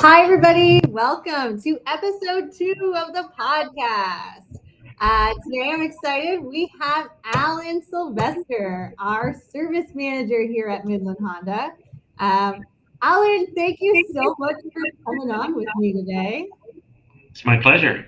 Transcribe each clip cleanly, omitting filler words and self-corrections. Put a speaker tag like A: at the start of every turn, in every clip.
A: Hi, everybody. Welcome to episode 2 of the podcast. Today, I'm excited. We have Allan Sylvester, our service manager here at Midland Honda. Allan, thank you so much for coming on with me today.
B: It's my pleasure.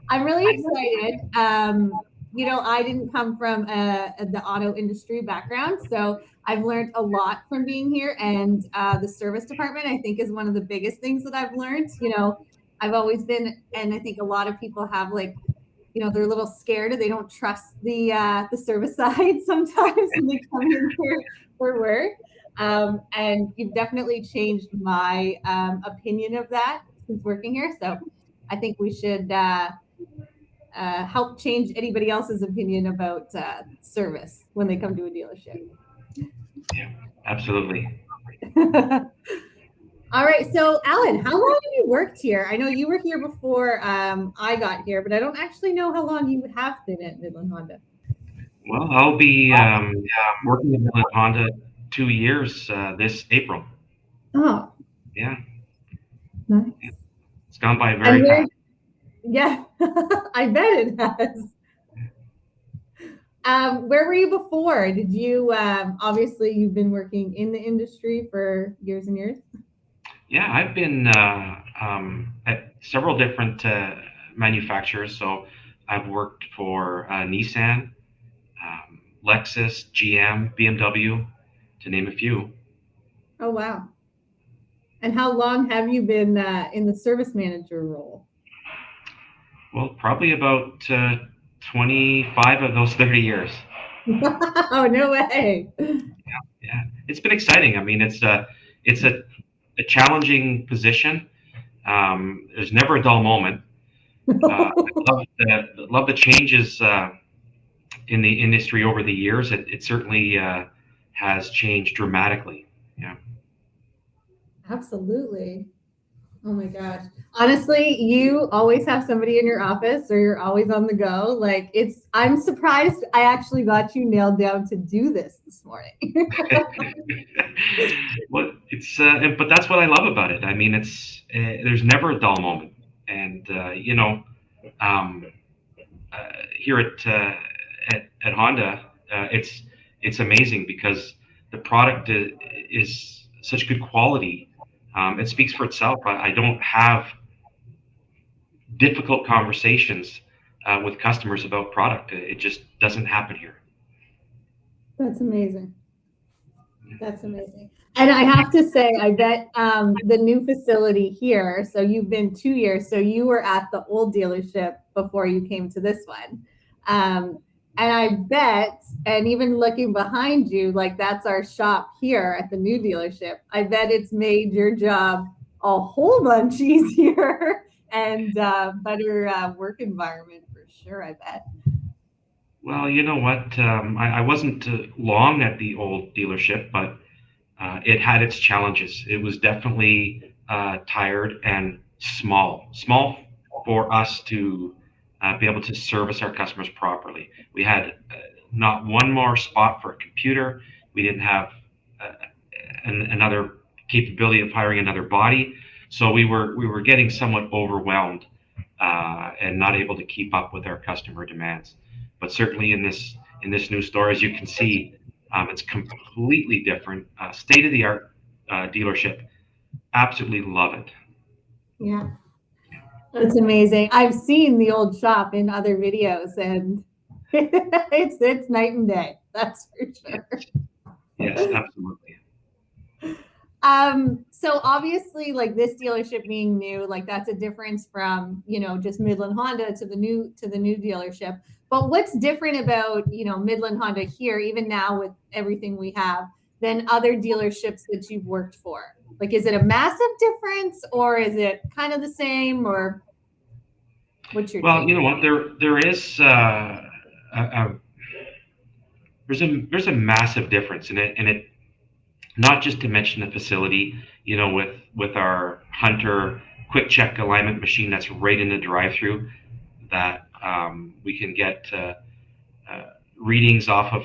A: I'm really excited. I didn't come from the auto industry background, so I've learned a lot from being here. And the service department, I think, is one of the biggest things that I've learned. I've always been, and I think a lot of people have they're a little scared and they don't trust the service side sometimes when they come in for work. And you've definitely changed my opinion of that since working here. So I think we should help change anybody else's opinion about service when they come to a dealership.
B: Yeah, absolutely.
A: All right, so Allan, how long have you worked here? I know you were here before I got here, but I don't actually know how long you have been at Midland Honda.
B: Well, I'll be working with Midland Honda 2 years this April.
A: Oh,
B: Yeah,
A: nice.
B: it's gone by
A: And
B: very fast.
A: yeah, I bet it has. Where were you before? Did you obviously you've been working in the industry for years and years?
B: Yeah, I've been at several different manufacturers. So I've worked for Nissan, Lexus, GM, BMW, to name a few.
A: Oh wow. And how long have you been in the service manager role?
B: Well, probably about 25 of those 30 years.
A: Oh, no way.
B: Yeah, it's been exciting. I mean, it's a challenging position. There's never a dull moment. I love the changes in the industry over the years. It certainly has changed dramatically. Yeah.
A: Absolutely. Oh my gosh. Honestly, you always have somebody in your office or you're always on the go. I'm surprised I actually got you nailed down to do this morning.
B: Well, but that's what I love about it. I mean, there's never a dull moment, and um, here at Honda, it's amazing because the product is such good quality. It speaks for itself. I don't have difficult conversations with customers about product. It just doesn't happen here.
A: That's amazing. That's amazing. And I have to say, I bet the new facility here, so you've been 2 years, so you were at the old dealership before you came to this one. Um, and I bet, and even looking behind you, like that's our shop here at the new dealership, I bet it's made your job a whole bunch easier and better work environment for sure, I bet.
B: Well, you know what? I wasn't long at the old dealership, but it had its challenges. It was definitely tired and small for us to be able to service our customers properly. We had not one more spot for a computer. We didn't have uh, another capability of hiring another body, so we were getting somewhat overwhelmed and not able to keep up with our customer demands. But certainly in this new store, as you can see, it's completely different, state of the art dealership. Absolutely love it.
A: Yeah. That's amazing. I've seen the old shop in other videos and it's night and day. That's for
B: Yes,
A: sure.
B: yes, absolutely.
A: So obviously like this dealership being new, like that's a difference from, just Midland Honda to the new dealership. But what's different about, Midland Honda here, even now with everything we have, than other dealerships that you've worked for? Like, is it a massive difference or is it kind of the same or what's your
B: Well,
A: take?
B: you know what? There is a there's a massive difference in it, and it not just to mention the facility. With our Hunter quick check alignment machine that's right in the drive-through that we can get readings off of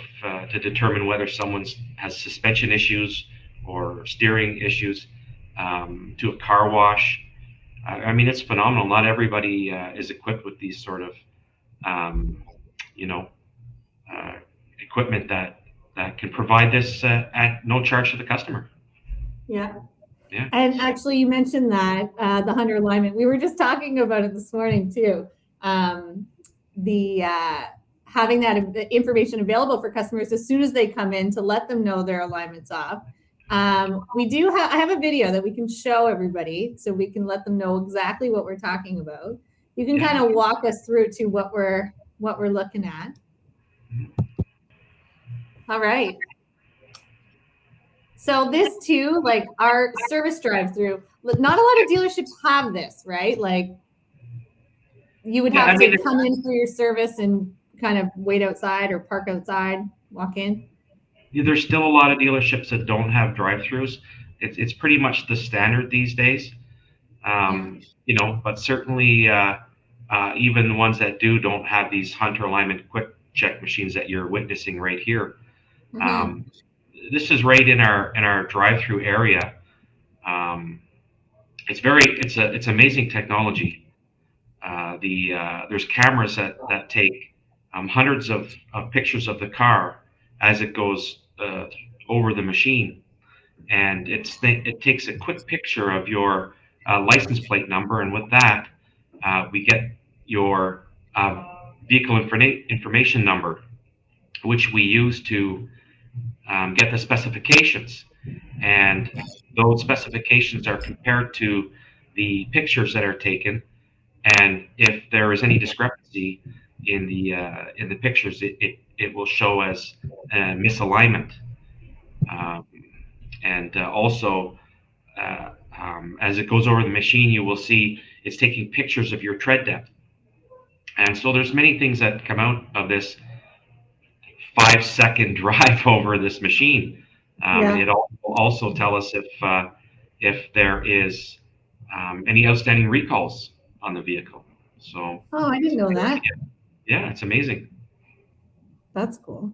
B: to determine whether someone's has suspension issues or steering issues. to a car wash. I mean, it's phenomenal. Not everybody is equipped with these sort of, um, you know, uh, equipment that can provide this at no charge to the customer.
A: Yeah.
B: Yeah.
A: And actually, you mentioned that the Hunter alignment. We were just talking about it this morning too. Um, the having that information available for customers as soon as they come in to let them know their alignment's off. We do have. I have a video that we can show everybody, so we can let them know exactly what we're talking about. You can
B: Yeah.
A: kind of walk us through to what we're looking at. All right. So this too, like our service drive-through, not a lot of dealerships have this, right? Like you would
B: Yeah. I
A: have
B: mean,
A: to come in for your service and kind of wait outside or park outside, walk in.
B: there's still a lot of dealerships that don't have drive-throughs. It's pretty much the standard these days.
A: Yeah.
B: But certainly even the ones that don't have these Hunter alignment quick check machines that you're witnessing right here.
A: Mm-hmm.
B: Um, this is right in our drive-through area. Um, it's amazing technology. There's cameras that take hundreds of pictures of the car as it goes over the machine, and it takes a quick picture of your license plate number, and with that, we get your vehicle information number, which we use to get the specifications, and those specifications are compared to the pictures that are taken, and if there is any discrepancy in the pictures, it will show as misalignment. Um, and also, as it goes over the machine, you will see it's taking pictures of your tread depth. And so there's many things that come out of this 5-second drive over this machine.
A: Yeah.
B: It will also tell us if there is any outstanding recalls on the vehicle. So
A: Oh, I didn't know that.
B: yeah, it's amazing.
A: That's cool.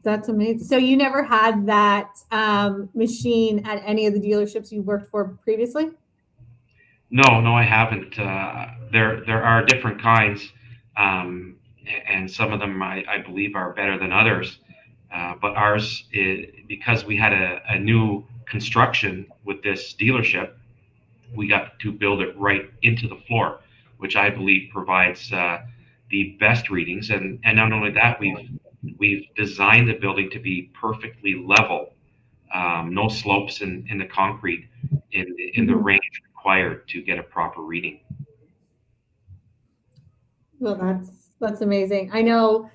A: That's amazing. So you never had that machine at any of the dealerships you worked for previously?
B: No, no, I haven't. There are different kinds, and some of them I believe are better than others. But ours, because we had a new construction with this dealership, we got to build it right into the floor, which I believe provides the best readings. And not only that, we've designed the building to be perfectly level, no slopes in the concrete in the
A: Mhm.
B: range required to get a proper reading.
A: Well, that's amazing. I know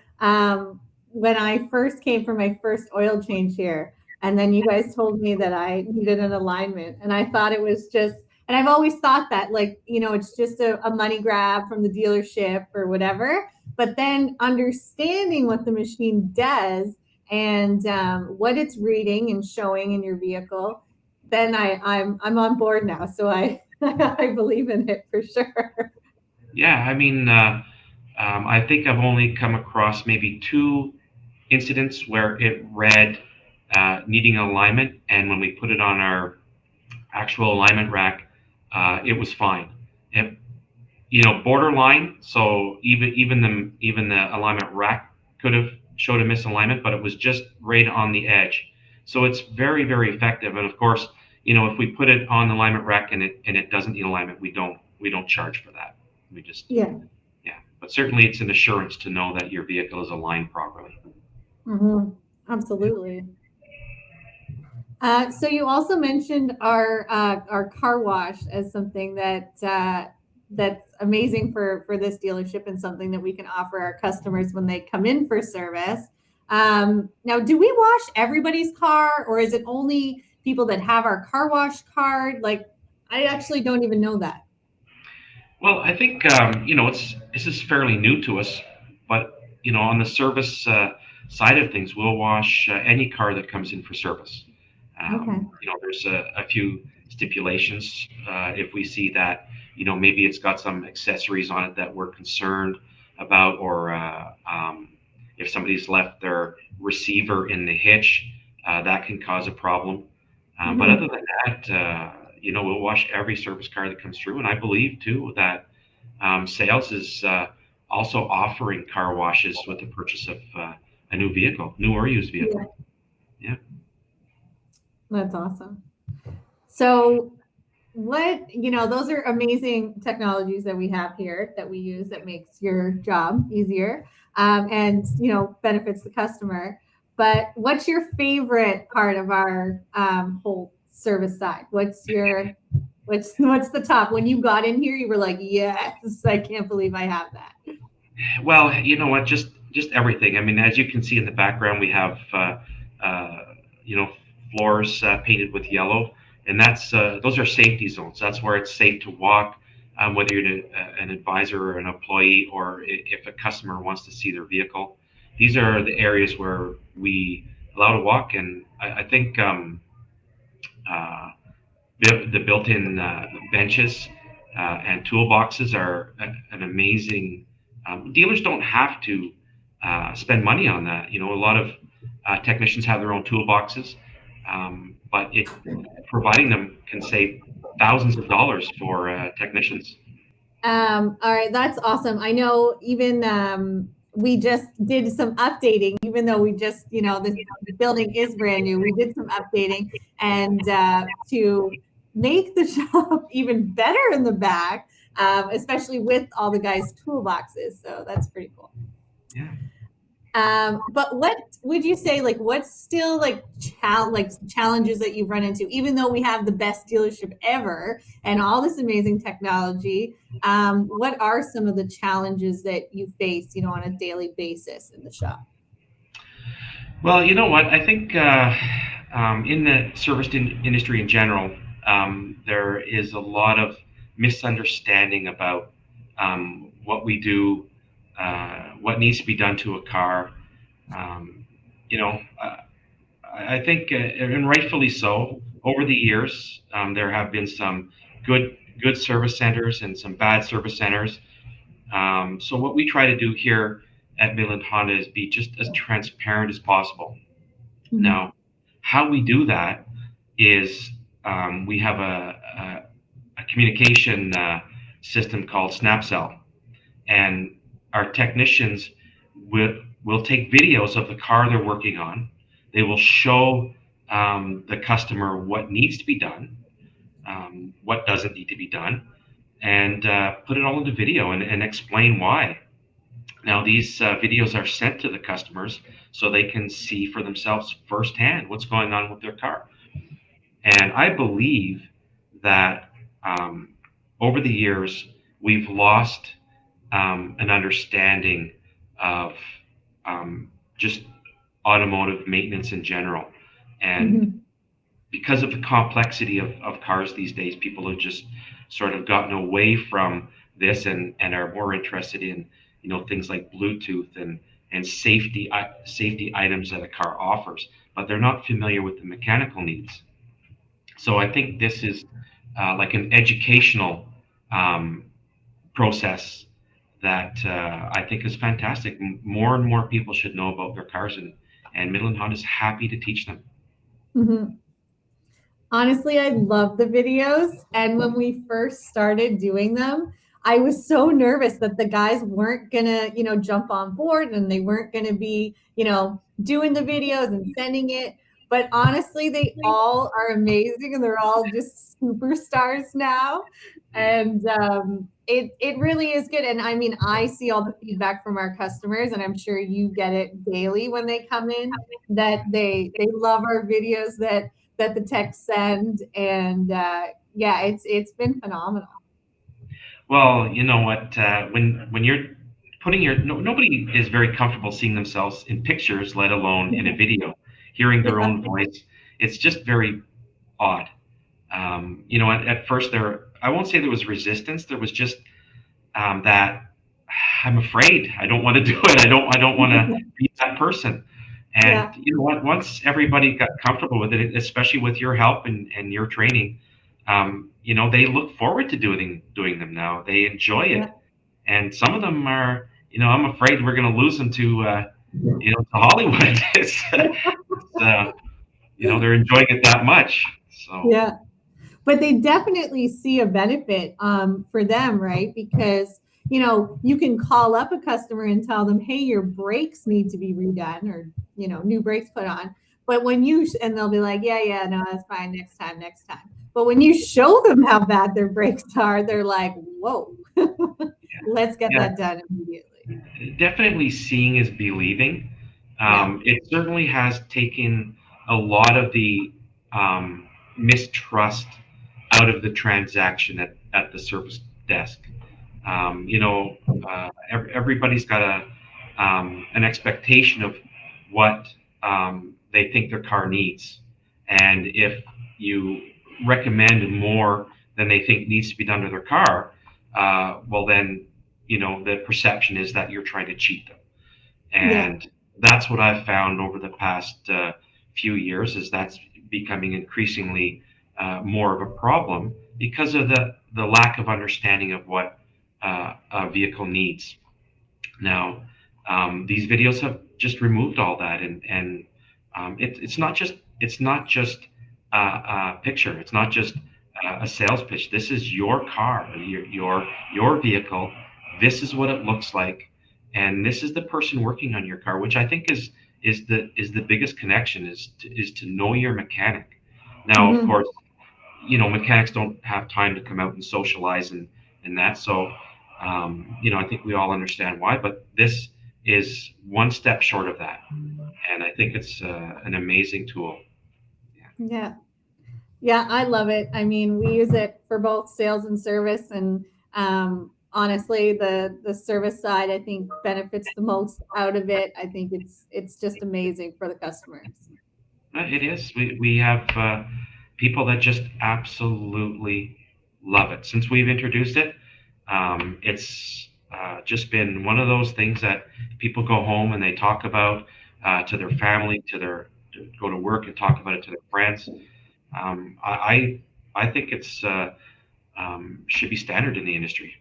A: when I first came for my first oil change here, and then you guys told me that I needed an alignment, and I thought it was just, and I've always thought that, like, it's just a money grab from the dealership or whatever. But then understanding what the machine does and what it's reading and showing in your vehicle, then I'm on board now. So I I believe in it for sure.
B: Yeah, I mean, I think I've only come across maybe two incidents where it read needing alignment, and when we put it on our actual alignment rack, it was fine. It, borderline. So even the alignment rack could have showed a misalignment, but it was just right on the edge. So it's very very effective. And of course, if we put it on the alignment rack and it doesn't need alignment, we don't charge for that. We just
A: Yeah.
B: yeah. But certainly it's an assurance to know that your vehicle is aligned properly.
A: Hmm. Absolutely. So you also mentioned our car wash as something that's amazing for this dealership and something that we can offer our customers when they come in for service. Now, do we wash everybody's car, or is it only people that have our car wash card? Like, I actually don't even know that.
B: Well, I think this is fairly new to us, but on the service side of things, we'll wash any car that comes in for service.
A: Okay.
B: There's a few stipulations if we see that maybe it's got some accessories on it that we're concerned about, or if somebody's left their receiver in the hitch, that can cause a problem. But other
A: Mhm.
B: than that, we'll wash every service car that comes through. And I believe too that sales is also offering car washes with the purchase of a new vehicle, new or used
A: Yeah,
B: vehicle. Yeah.
A: that's awesome. So those are amazing technologies that we have here that we use that makes your job easier, and benefits the customer. But what's your favorite part of our whole service side? What's the top? When you got in here, you were like, yes, I can't believe I have that.
B: Well, you know what? Just everything. I mean, as you can see in the background, we have you know floors painted with yellow, and that's those are safety zones. That's where it's safe to walk, whether you're an advisor or an employee, or if a customer wants to see their vehicle. These are the areas where we allow to walk, and I think uh, the built-in benches and toolboxes are an amazing. Dealers don't have to spend money on that. A lot of technicians have their own toolboxes, but it providing them can save thousands of dollars for technicians.
A: All right, that's awesome. I know even we just did some updating, even though we just, the building is brand new. We did some updating and to make the shop even better in the back, especially with all the guys' toolboxes. So that's pretty cool.
B: Yeah.
A: But what would you say, like, what's still like challenges that you've run into, even though we have the best dealership ever and all this amazing technology? What are some of the challenges that you face, on a daily basis in the shop?
B: Well, you know what? I think in the industry in general, there is a lot of misunderstanding about what we do, what needs to be done to a car. Um, you know, I think, and rightfully so, over the years, there have been some good service centers and some bad service centers. So what we try to do here at Midland Honda is be just as transparent as possible.
A: Mhm.
B: Now, how we do that is we have a communication system called SnapCell, and our technicians will take videos of the car they're working on. They will show the customer what needs to be done, what doesn't need to be done, and put it all into video and explain why. Now, these videos are sent to the customers so they can see for themselves firsthand what's going on with their car. And I believe that over the years, we've lost an understanding of just automotive maintenance in general. And
A: Mhm.
B: because of the complexity of cars these days, people have just sort of gotten away from this and are more interested in things like Bluetooth and safety items that a car offers, but they're not familiar with the mechanical needs. So I think this is like an educational um, process that I think is fantastic. More and more people should know about their cars, and Midland Honda is happy to teach them.
A: Mhm. Honestly, I love the videos. And when we first started doing them, I was so nervous that the guys weren't gonna, jump on board and they weren't gonna be, doing the videos and sending it. But honestly, they all are amazing and they're all just superstars now. And it really is good. And I mean, I see all the feedback from our customers, and I'm sure you get it daily when they come in that they love our videos that the techs send, and yeah, it's been phenomenal.
B: Well, you know what? When you're putting nobody is very comfortable seeing themselves in pictures, let alone in a video. Hearing their
A: Yeah,
B: own voice, it's just very odd. At first I won't say there was resistance. There was just that I'm afraid. I don't want to do it. I don't want to be that person. And
A: yeah,
B: you know what? Once everybody got comfortable with it, especially with your help and your training, they look forward to doing them now. They enjoy
A: yeah.
B: it, and some of them are. I'm afraid we're going to lose them to Hollywood. They're enjoying it that much. So
A: Yeah. But they definitely see a benefit for them, right? Because you can call up a customer and tell them, "Hey, your brakes need to be redone, or new brakes put on." But when and they'll be like, "Yeah, yeah, no, that's fine. Next time, next time." But when you show them how bad their brakes are, they're like, "Whoa, let's get
B: yeah,
A: that done immediately."
B: definitely seeing is believing.
A: Yeah.
B: It certainly has taken a lot of the mistrust out of the transaction at the service desk. You know, everybody's got an expectation of what they think their car needs, and if you recommend more than they think needs to be done to their car, well then the perception is that you're trying to cheat them,
A: Yeah.
B: and that's what I've found over the past few years is that's becoming increasingly more of a problem because of the lack of understanding of what a vehicle needs. Now, these videos have just removed all that, and it's not just a picture. It's not just a sales pitch. This is your car, your vehicle. This is what it looks like, and this is the person working on your car, which I think is the biggest connection is to know your mechanic. Now, of
A: Hmm.
B: course, mechanics don't have time to come out and socialize and that. So, I think we all understand why, but this is one step short of that. And I think it's an amazing tool. Yeah.
A: Yeah. Yeah, I love it. I mean, we use it for both sales and service, and honestly, the service side I think benefits the most out of it. I think it's just amazing for the customers.
B: It is. We have people that just absolutely love it. Since we've introduced it, it's just been one of those things that people go home and they talk about to their family, to go to work and talk about it to their friends. I think it's should be standard in the industry.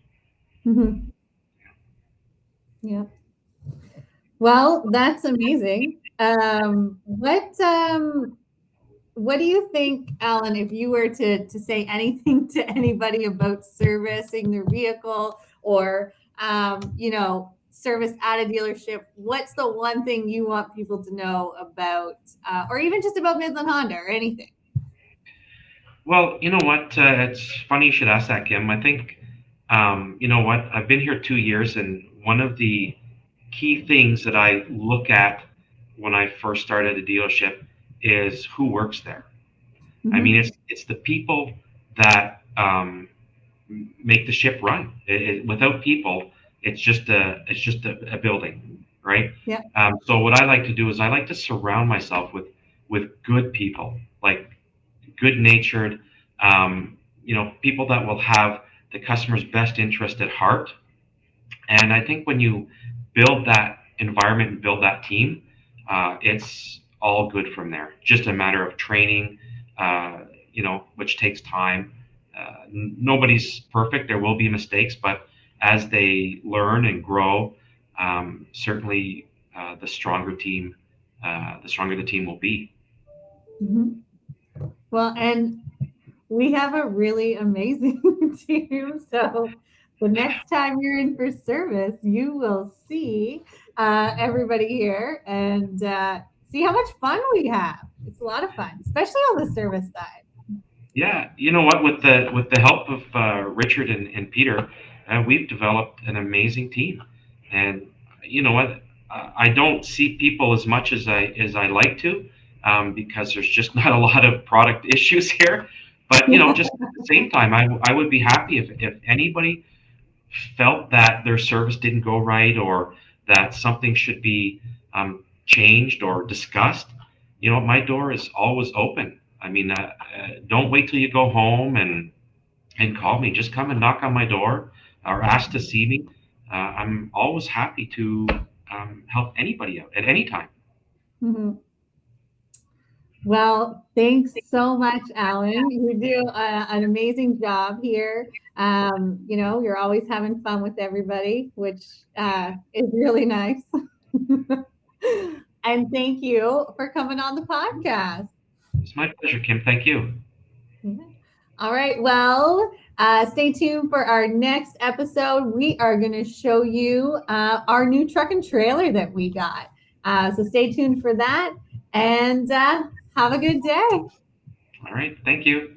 A: Hmm. Yeah. Well, that's amazing. What do you think, Alan, if you were to say anything to anybody about servicing their vehicle, or service at a dealership, what's the one thing you want people to know about, or even just about Midland Honda or anything?
B: Well, you know what? It's funny you should ask that, Kim. I think, you know what? I've been here 2 years, and one of the key things that I look at when I first started a dealership is who works there. I mean,
A: Hmm.
B: it's the people that make the ship run. Without people, it's just a building, right?
A: Yeah.
B: So what I like to do is I like to surround myself with good people, like good natured, people that will have the customer's best interest at heart. And I think when you build that environment and build that team, it's all good from there. Just a matter of training, which takes time. Nobody's perfect. There will be mistakes, but as they learn and grow, certainly the stronger the team will be.
A: Hmm. Well, and we have a really amazing team. So the next time you're in for service, you will see everybody here and see how much fun we have. It's a lot of fun, especially on the service side.
B: Yeah, you know what? With the help of Richard and Peter, we've developed an amazing team. And you know what? I don't see people as much as I like to, because there's just not a lot of product issues here. But just at the same time, I would be happy if anybody felt that their service didn't go right or that something should be changed or discussed, my door is always open. I mean, don't wait till you go home and call me. Just come and knock on my door or ask to see me. I'm always happy to help anybody out at any time.
A: Mhm. Well, thanks so much, Alan. You do an amazing job here. You're always having fun with everybody, which is really nice. And thank you for coming on the podcast.
B: It's my pleasure, Kim. Thank you.
A: Yeah. All right. Well, stay tuned for our next episode. We are going to show you our new truck and trailer that we got. So stay tuned for that and have a good day.
B: All right. Thank you.